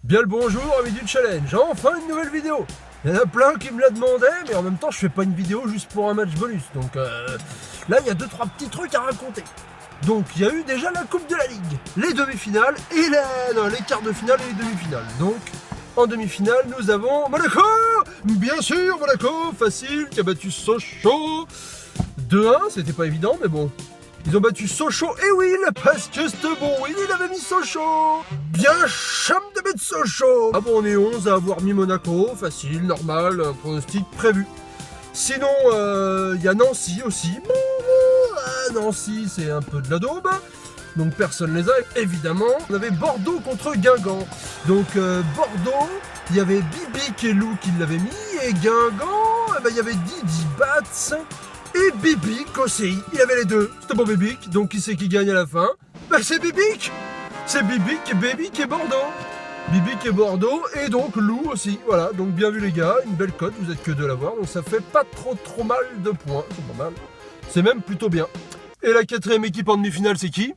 Bien le bonjour, amis du challenge, enfin une nouvelle vidéo. Il y en a plein qui me la demandaient, mais en même temps je fais pas une vidéo juste pour un match bonus. Donc là il y a 2-3 petits trucs à raconter. Donc il y a eu déjà la Coupe de la Ligue, les demi-finales et les quarts de finale et les demi-finales. Donc en demi-finale nous avons Monaco, bien sûr Monaco, facile, qui a battu Sochaux 2-1, c'était pas évident mais bon. Ils ont battu Sochaux et Will, parce que ce bon Will, il avait mis Sochaux. Bien chum de mettre Sochaux. Ah bon, on est 11 à avoir mis Monaco, facile, normal, pronostic prévu. Sinon, il y a Nancy aussi. Nancy, c'est un peu de la daube. Donc personne les a, évidemment. On avait Bordeaux contre Guingamp. Donc Bordeaux, il y avait Bibic et Lou qui l'avaient mis. Et Guingamp, il y avait Didi Bats et Bibic aussi, il avait les deux, c'était bon Bibic, donc qui c'est qui gagne à la fin? C'est Bibic. C'est Bibic et Bordeaux. Bibic et Bordeaux, et donc Lou aussi, voilà, donc bien vu les gars, une belle cote, vous êtes que deux à l'avoir, donc ça fait pas trop mal de points, c'est pas mal, c'est même plutôt bien. Et la quatrième équipe en demi-finale, c'est qui?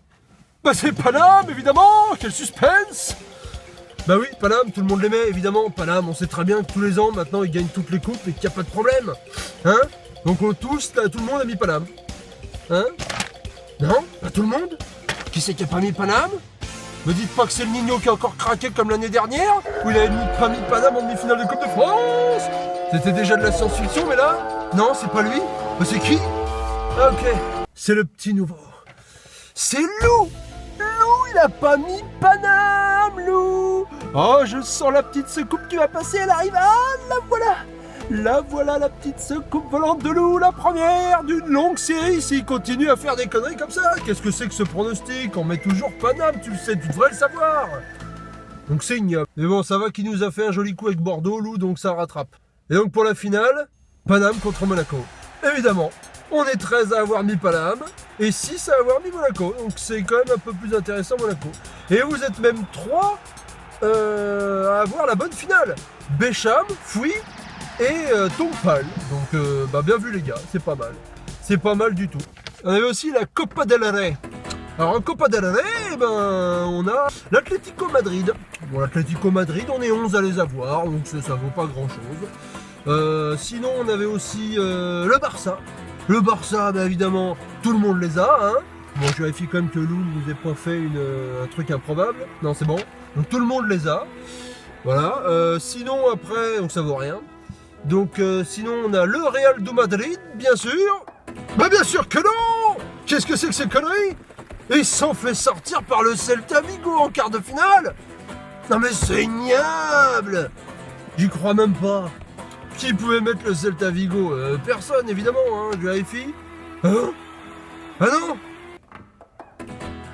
C'est Paname, évidemment, quel suspense! Bah oui, Paname, tout le monde l'aimait, évidemment, Paname, on sait très bien que tous les ans, maintenant, ils gagnent toutes les coupes et qu'il n'y a pas de problème, hein? Donc tout le monde a mis Paname. Hein? Non? Pas tout le monde? Qui c'est qui a pas mis Paname? Me dites pas que c'est le Nino qui a encore craqué comme l'année dernière, où il avait pas mis Paname en demi-finale de Coupe de France. C'était déjà de la science-fiction, mais là? Non, c'est pas lui. C'est qui? Ah, ok. C'est le petit nouveau. C'est Lou! Lou, il a pas mis Paname, Lou! Oh, je sens la petite secoupe qui va passer, elle arrive. Ah, la voilà! Là voilà la petite secoupe volante de Lou, la première d'une longue série s'il continue à faire des conneries comme ça. Qu'est-ce que c'est que ce pronostic? On met toujours Paname, tu le sais, tu devrais le savoir. Donc c'est ignoble. Mais bon, ça va qu'il nous a fait un joli coup avec Bordeaux, Lou, donc ça rattrape. Et donc pour la finale, Paname contre Monaco. Évidemment, on est 13 à avoir mis Paname et 6 à avoir mis Monaco. Donc c'est quand même un peu plus intéressant Monaco. Et vous êtes même 3 à avoir la bonne finale. Bécham, Fouy et Tongpal, donc bien vu les gars, c'est pas mal du tout. On avait aussi la Copa del Rey. Alors en Copa del Rey, on a l'Atlético Madrid. Bon, l'Atlético Madrid, on est 11 à les avoir, donc ça vaut pas grand chose. Sinon on avait aussi le Barça. Le Barça, évidemment, tout le monde les a, hein. Bon, je vérifie quand même que Lou ne nous ait pas fait un truc improbable. Non, c'est bon. Donc tout le monde les a. Voilà. Sinon après, donc ça vaut rien. Donc sinon on a le Real de Madrid, bien sûr. Bien sûr que non. Qu'est-ce que c'est que ces conneries? Ils sont fait sortir par le Celta Vigo en quart de finale. Non mais c'est ignoble. J'y crois même pas. Qui pouvait mettre le Celta Vigo? Personne évidemment, hein, je vérifie. Hein? Ah non.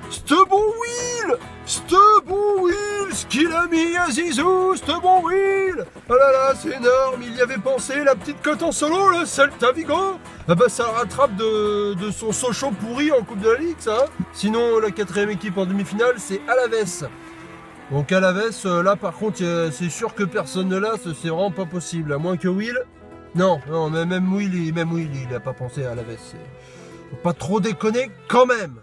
Ce bon Will, ce qu'il a mis à Zizou, ce bon Will. Oh là là, c'est énorme, il y avait pensé, la petite cote en solo, le Celta Vigo. Ça rattrape de son Sochaux pourri en Coupe de la Ligue, ça. Sinon, la quatrième équipe en demi-finale, c'est Alaves. Donc Alaves, là par contre, c'est sûr que personne ne l'a, c'est vraiment pas possible, à moins que Will. Non, mais même Will, il a pas pensé à Alaves. Faut pas trop déconner quand même.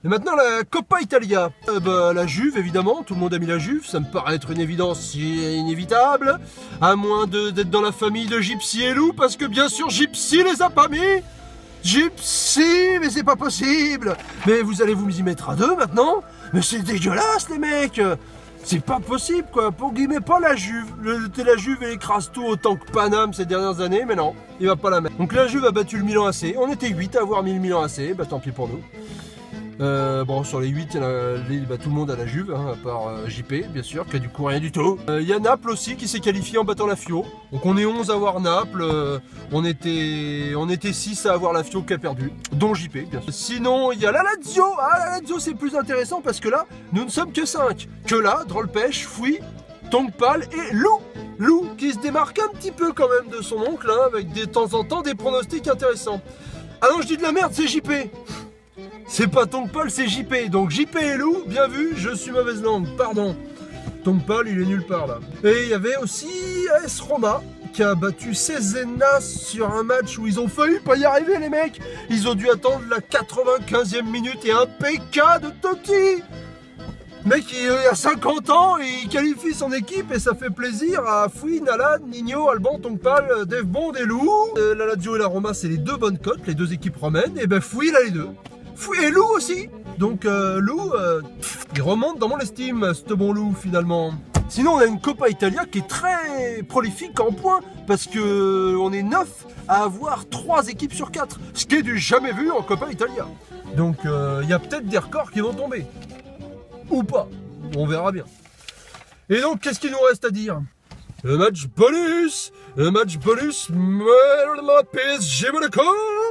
Et maintenant la Coppa Italia, la Juve évidemment, tout le monde a mis la Juve, ça me paraît être une évidence inévitable, à moins d'être dans la famille de Gypsy et Lou, parce que bien sûr Gypsy les a pas mis. Gypsy, mais c'est pas possible. Mais vous allez vous y mettre à deux maintenant? Mais c'est dégueulasse les mecs. C'est pas possible quoi, pour guillemets pas la Juve. La Juve elle écrase tout autant que Paname ces dernières années, mais non, il va pas la mettre. Donc la Juve a battu le Milan AC, on était 8 à avoir mis le Milan AC, tant pis pour nous. Sur les 8, tout le monde a la Juve, hein, à part JP, bien sûr, qui a du coup rien du tout. Il y a Naples aussi qui s'est qualifié en battant la Fio. Donc on est 11 à avoir Naples, on était 6 à avoir la Fio qui a perdu, dont JP, bien sûr. Sinon, il y a la Lazio. La Lazio c'est plus intéressant parce que là, nous ne sommes que 5. Que là, Drollpêche, Fouy, Tongpal et Lou. Lou qui se démarque un petit peu quand même de son oncle, hein, avec de temps en temps des pronostics intéressants. Ah non, je dis de la merde, c'est JP. C'est pas Tongpal, c'est JP. Donc JP et Lou, bien vu, je suis mauvaise langue, pardon. Tongpal, il est nulle part là. Et il y avait aussi AS Roma qui a battu Cesena sur un match où ils ont failli pas y arriver les mecs. Ils ont dû attendre la 95e minute et un PK de Totti. Mec, il a 50 ans et il qualifie son équipe et ça fait plaisir à Fouine, Alan, Nino, Alban, Tongpal, Dave Bond et Lou. La Lazio et la Roma, c'est les deux bonnes cotes, les deux équipes romaines. Et ben Fouine, il a les deux. Fouine et Lou aussi. Donc Lou, il remonte dans mon estime, ce bon Lou finalement. Sinon, on a une Coppa Italia qui est très prolifique en points parce que on est 9 à avoir 3 équipes sur 4, ce qui est du jamais vu en Coppa Italia. Donc il y a peut-être des records qui vont tomber. Ou pas, on verra bien. Et donc, qu'est-ce qu'il nous reste à dire? Le match bonus, PSG Monaco.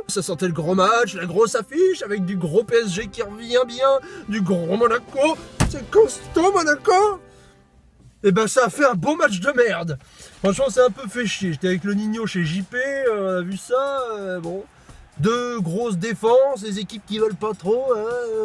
Ça sentait le gros match, la grosse affiche avec du gros PSG qui revient bien, du gros Monaco. C'est costaud Monaco. Et ben ça a fait un beau match de merde. Franchement, c'est un peu fait chier. J'étais avec le Nino chez JP, on a vu ça, bon. Deux grosses défenses, les équipes qui veulent pas trop,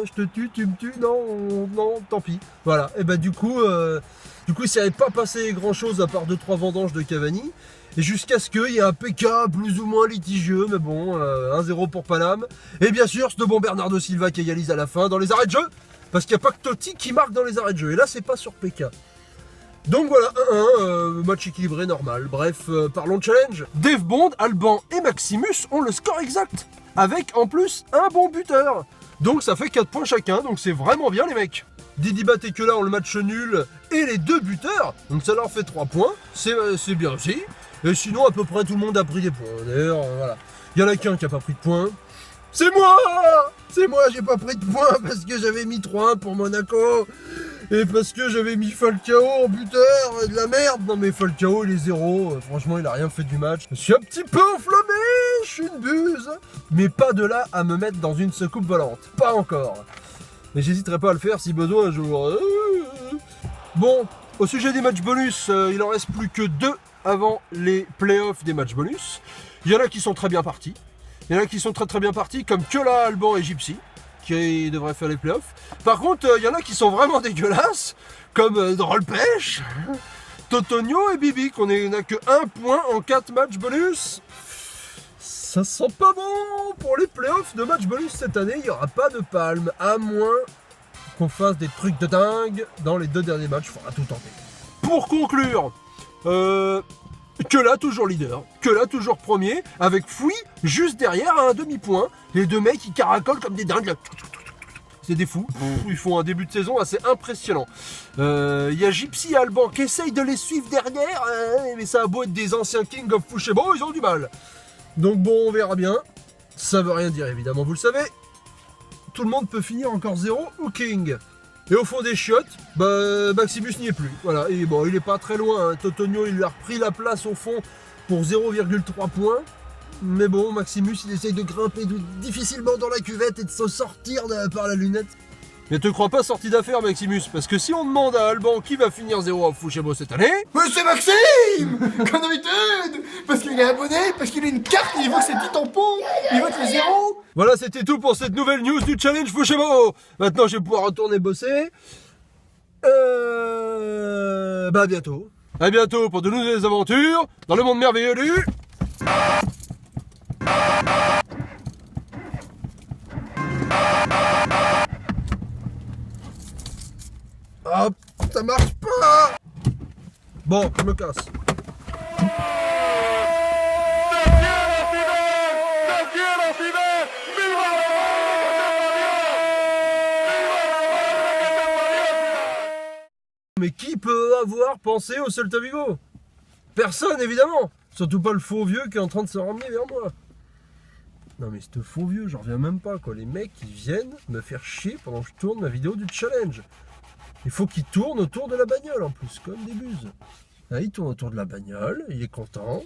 je te tue, tu me tues, non, tant pis. Voilà, et bah du coup il s'est pas passé grand chose à part 2-3 vendanges de Cavani. Et jusqu'à ce qu'il y ait un PK plus ou moins litigieux, mais bon, 1-0 pour Paname. Et bien sûr, ce bon Bernardo Silva qui égalise à la fin dans les arrêts de jeu, parce qu'il n'y a pas que Totti qui marque dans les arrêts de jeu. Et là, c'est pas sur PK. Donc voilà, 1-1, match équilibré normal. Bref, parlons de challenge. Dave Bond, Alban et Maximus ont le score exact, avec en plus un bon buteur. Donc ça fait 4 points chacun, donc c'est vraiment bien les mecs. Didibat et Kela ont le match nul et les 2 buteurs, donc ça leur fait 3 points, c'est bien aussi. Et sinon à peu près tout le monde a pris des points. D'ailleurs, voilà. Il y en a qu'un qui a pas pris de points. C'est moi, j'ai pas pris de points parce que j'avais mis 3-1 pour Monaco. Et parce que j'avais mis Falcao en buteur, de la merde. Non mais Falcao il est 0, franchement il a rien fait du match. Je suis un petit peu enflammé, je suis une buse. Mais pas de là à me mettre dans une secoupe volante, pas encore. Mais j'hésiterai pas à le faire si besoin un jour. Bon, au sujet des matchs bonus, il en reste plus que 2 avant les playoffs des matchs bonus. Il y en a qui sont très bien partis. Il y en a qui sont très bien partis comme Kela, Alban et Gypsy, qui devrait faire les playoffs. Par contre, il y en a qui sont vraiment dégueulasses, comme Drôle Pêche, Totonio et Bibi, qu'on n'a que 1 point en 4 matchs bonus. Ça sent pas bon pour les playoffs de matchs bonus cette année, il n'y aura pas de palme, à moins qu'on fasse des trucs de dingue dans les 2 derniers matchs, il faudra tout tenter. Pour conclure, Kela toujours leader, Kela toujours premier, avec Fouille juste derrière à un demi-point. Les 2 mecs ils caracolent comme des dingues là. C'est des fous, ils font un début de saison assez impressionnant. Il y a Gypsy et Alban qui essayent de les suivre derrière, mais ça a beau être des anciens King of Fushebo, ils ont du mal. Donc bon, on verra bien. Ça veut rien dire évidemment, vous le savez. Tout le monde peut finir encore 0 ou King. Et au fond des chiottes, Maximus n'y est plus. Voilà, et bon, il est pas très loin. Hein. Totonio, il lui a repris la place au fond pour 0,3 points. Mais bon, Maximus, il essaye de grimper difficilement dans la cuvette et de se sortir par la lunette. Mais te crois pas sorti d'affaire, Maximus, parce que si on demande à Alban qui va finir 0 à Fushebo cette année... Mais c'est Maxime, comme d'habitude. Parce qu'il est abonné, parce qu'il a une carte, il voit ses petits tampons, il voit les 0. Voilà, c'était tout pour cette nouvelle news du challenge Fushebo. Maintenant, je vais pouvoir retourner bosser. À bientôt. À bientôt pour de nouvelles aventures dans le monde merveilleux du... Hop, ça marche pas. Bon, je me casse. Mais qui peut avoir pensé au Celta Vigo? Personne, évidemment. Surtout pas le faux vieux qui est en train de se ramener vers moi. Non mais ce faux vieux, j'en reviens même pas quoi. Les mecs qui viennent me faire chier pendant que je tourne ma vidéo du challenge. Il faut qu'ils tournent autour de la bagnole en plus, comme des buses. Là, il tourne autour de la bagnole, il est content.